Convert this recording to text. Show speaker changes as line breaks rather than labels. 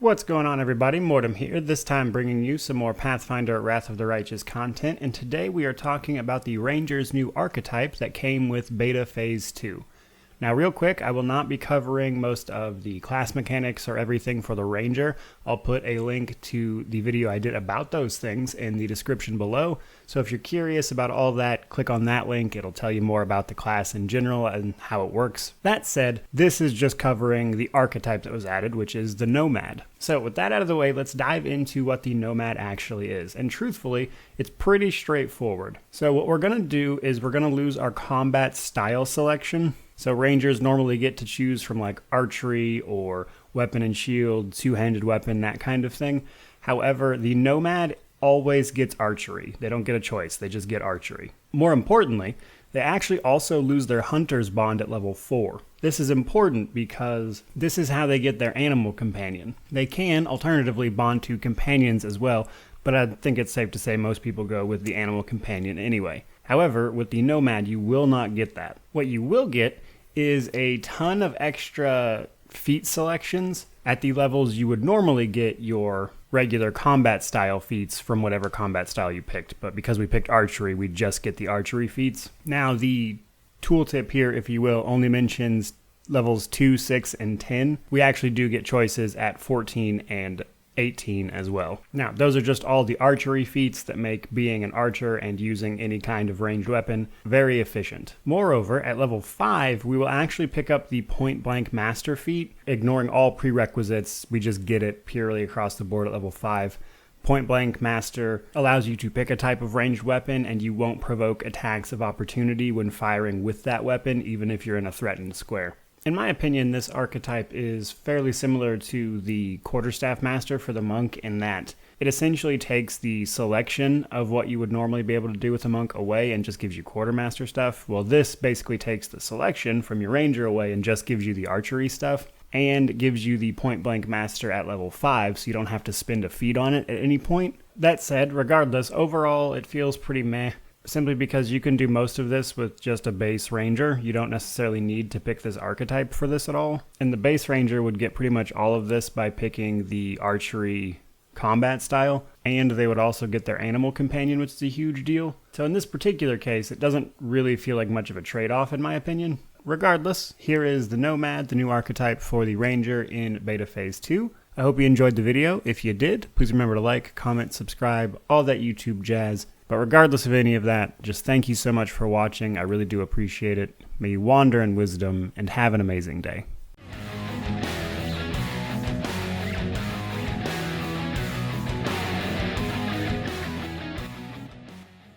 What's going on, everybody? Mortem here, this time bringing you some more Pathfinder Wrath of the Righteous content, and today we are talking about the Ranger's new archetype that came with Beta Phase 2. Now, real quick, I will not be covering most of the class mechanics or everything for the Ranger. I'll put a link to the video I did about those things in the description below. So if you're curious about all that, click on that link. It'll tell you more about the class in general and how it works. That said, this is just covering the archetype that was added, which is the Nomad. So with that out of the way, let's dive into what the Nomad actually is. And truthfully, it's pretty straightforward. So what we're going to do is we're going to lose our combat style selection. So Rangers normally get to choose from like archery or weapon and shield, two-handed weapon, that kind of thing. However, the Nomad always gets archery. They don't get a choice, they just get archery. More importantly, they actually also lose their Hunter's Bond at level 4. This is important because this is how they get their animal companion. They can alternatively bond to companions as well, but I think it's safe to say most people go with the animal companion anyway. However, with the Nomad, you will not get that. What you will get is a ton of extra feat selections at the levels you would normally get your regular combat style feats from whatever combat style you picked. But because we picked archery, we just get the archery feats. Now, the tooltip here, if you will, only mentions levels 2, 6, and 10. We actually do get choices at 14 and 18 as well. Now, those are just all the archery feats that make being an archer and using any kind of ranged weapon very efficient. Moreover, at level 5, we will actually pick up the point blank master feat, ignoring all prerequisites. We just get it purely across the board at level 5. Point blank master allows you to pick a type of ranged weapon and you won't provoke attacks of opportunity when firing with that weapon, even if you're in a threatened square. In my opinion, this archetype is fairly similar to the Quarterstaff Master for the Monk in that it essentially takes the selection of what you would normally be able to do with a Monk away and just gives you Quartermaster stuff. Well, this basically takes the selection from your Ranger away and just gives you the archery stuff and gives you the Point Blank Master at level 5, so you don't have to spend a feat on it at any point. That said, regardless, overall it feels pretty meh. Simply because you can do most of this with just a base Ranger. You don't necessarily need to pick this archetype for this at all. And the base Ranger would get pretty much all of this by picking the archery combat style. And they would also get their animal companion, which is a huge deal. So in this particular case, it doesn't really feel like much of a trade-off in my opinion. Regardless, here is the Nomad, the new archetype for the Ranger in Beta Phase 2. I hope you enjoyed the video. If you did, please remember to like, comment, subscribe, all that YouTube jazz. But regardless of any of that, just thank you so much for watching. I really do appreciate it. May you wander in wisdom and have an amazing day.